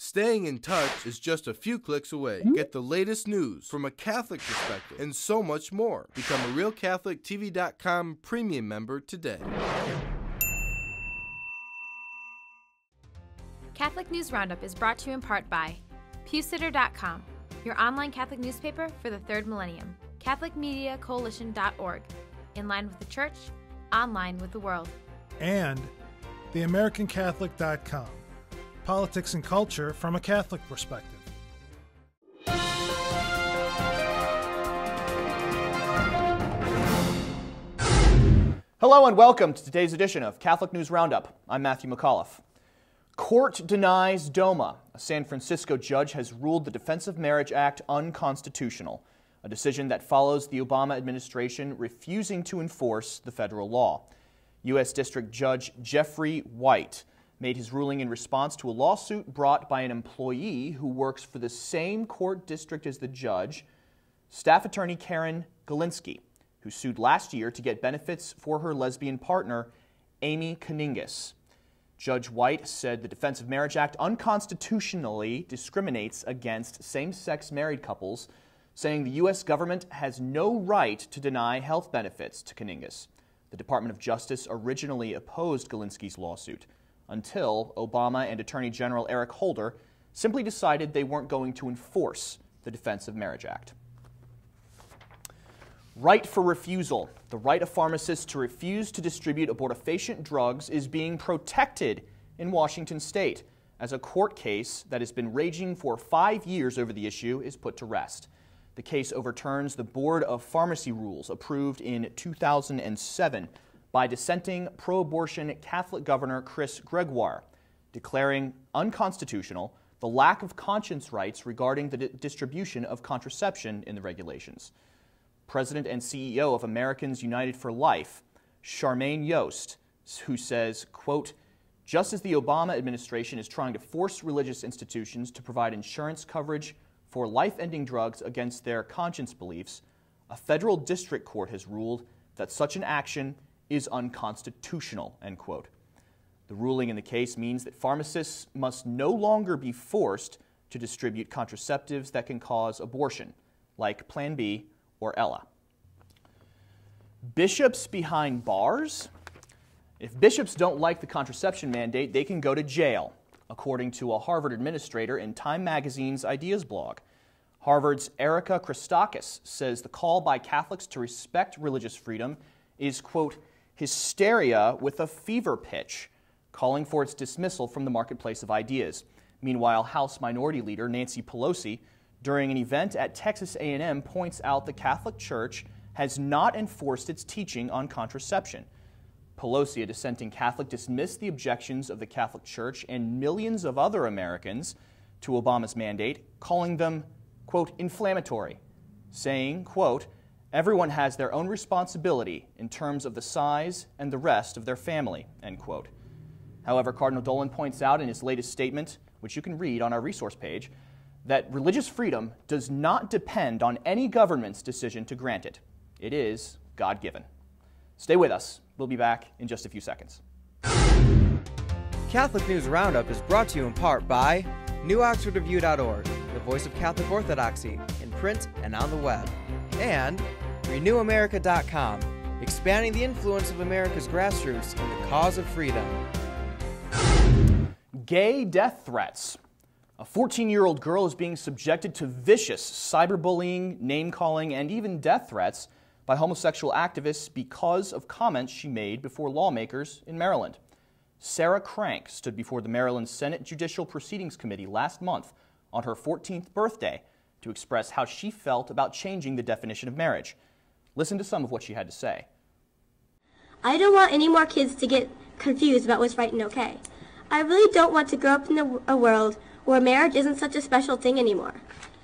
Staying in touch is just a few clicks away. Get the latest news from a Catholic perspective and so much more. Become a RealCatholicTV.com premium member today. Catholic News Roundup is brought to you in part by PewSitter.com, your online Catholic newspaper for the third millennium. CatholicMediaCoalition.org, in line with the Church, online with the world. And TheAmericanCatholic.com, politics and culture from a Catholic perspective. Hello and welcome to today's edition of Catholic News Roundup. I'm Matthew McAuliffe. Court denies DOMA. A San Francisco judge has ruled the Defense of Marriage Act unconstitutional, a decision that follows the Obama administration refusing to enforce the federal law. U.S. District Judge Jeffrey White made his ruling in response to a lawsuit brought by an employee who works for the same court district as the judge, staff attorney Karen Galinsky, who sued last year to get benefits for her lesbian partner, Amy Kaningis. Judge White said the Defense of Marriage Act unconstitutionally discriminates against same-sex married couples, saying the U.S. government has no right to deny health benefits to Kaningis. The Department of Justice originally opposed Galinsky's lawsuit until Obama and Attorney General Eric Holder simply decided they weren't going to enforce the Defense of Marriage Act. Right for refusal. The right of pharmacists to refuse to distribute abortifacient drugs is being protected in Washington state as a court case that has been raging for 5 years over the issue is put to rest. The case overturns the Board of Pharmacy rules approved in 2007 by dissenting pro-abortion Catholic Governor Chris Gregoire, declaring unconstitutional the lack of conscience rights regarding the distribution of contraception in the regulations. President and CEO of Americans United for Life, Charmaine Yost, who says, quote, just as the Obama administration is trying to force religious institutions to provide insurance coverage for life-ending drugs against their conscience beliefs, a federal district court has ruled that such an action is unconstitutional, end quote. The ruling in the case means that pharmacists must no longer be forced to distribute contraceptives that can cause abortion, like Plan B or Ella. Bishops behind bars? If bishops don't like the contraception mandate, they can go to jail, according to a Harvard administrator in Time Magazine's Ideas blog. Harvard's Erica Christakis says the call by Catholics to respect religious freedom is, quote, hysteria with a fever pitch, calling for its dismissal from the marketplace of ideas. Meanwhile, House Minority Leader Nancy Pelosi, during an event at Texas A&M, points out the Catholic Church has not enforced its teaching on contraception. Pelosi, a dissenting Catholic, dismissed the objections of the Catholic Church and millions of other Americans to Obama's mandate, calling them, quote, inflammatory, saying, quote, everyone has their own responsibility in terms of the size and the rest of their family, end quote. However, Cardinal Dolan points out in his latest statement, which you can read on our resource page, that religious freedom does not depend on any government's decision to grant it. It is God-given. Stay with us. We'll be back in just a few seconds. Catholic News Roundup is brought to you in part by NewOxfordReview.org, the voice of Catholic Orthodoxy, in print and on the web, and RenewAmerica.com, expanding the influence of America's grassroots in the cause of freedom. Gay death threats. A 14-year-old girl is being subjected to vicious cyberbullying, name-calling, and even death threats by homosexual activists because of comments she made before lawmakers in Maryland. Sarah Crank stood before the Maryland Senate Judicial Proceedings Committee last month on her 14th birthday to express how she felt about changing the definition of marriage. Listen to some of what she had to say. I don't want any more kids to get confused about what's right and okay. I really don't want to grow up in a world where marriage isn't such a special thing anymore.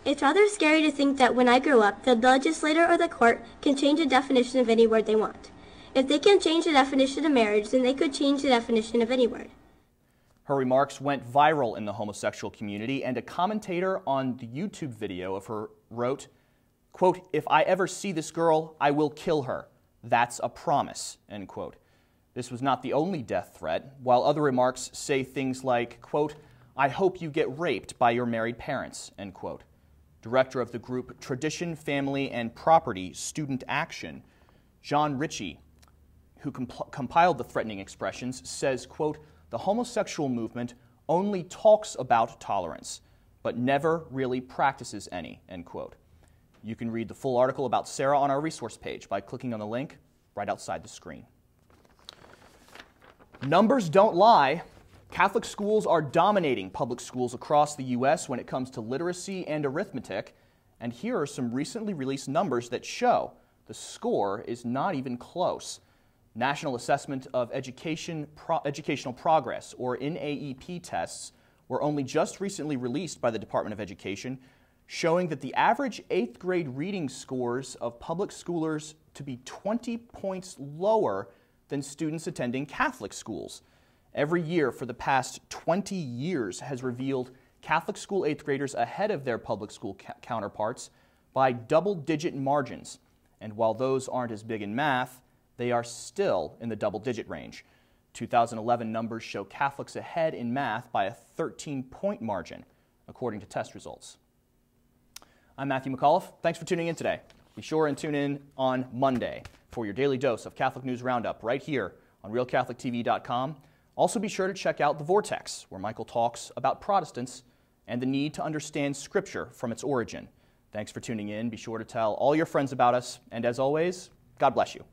It's rather scary to think that when I grow up, the legislator or the court can change the definition of any word they want. If they can change the definition of marriage, then they could change the definition of any word. Her remarks went viral in the homosexual community, and a commentator on the YouTube video of her wrote, quote, if I ever see this girl, I will kill her. That's a promise, end quote. This was not the only death threat. While other remarks say things like, quote, "I hope you get raped by your married parents," end quote. Director of the group Tradition, Family, and Property Student Action, John Ritchie, who compiled the threatening expressions, says, quote, "The homosexual movement only talks about tolerance, but never really practices any," end quote. You can read the full article about Sarah on our resource page by clicking on the link right outside the screen. Numbers don't lie. Catholic schools are dominating public schools across the U.S. when it comes to literacy and arithmetic, and here are some recently released numbers that show the score is not even close. National Assessment of Educational Progress, or NAEP tests, were only just recently released by the Department of Education, showing that the average 8th grade reading scores of public schoolers to be 20 points lower than students attending Catholic schools. Every year for the past 20 years has revealed Catholic school 8th graders ahead of their public school counterparts by double-digit margins. And while those aren't as big in math, they are still in the double-digit range. 2011 numbers show Catholics ahead in math by a 13-point margin, according to test results. I'm Matthew McAuliffe. Thanks for tuning in today. Be sure and tune in on Monday for your daily dose of Catholic News Roundup right here on RealCatholicTV.com. Also be sure to check out The Vortex, where Michael talks about Protestants and the need to understand Scripture from its origin. Thanks for tuning in. Be sure to tell all your friends about us. And as always, God bless you.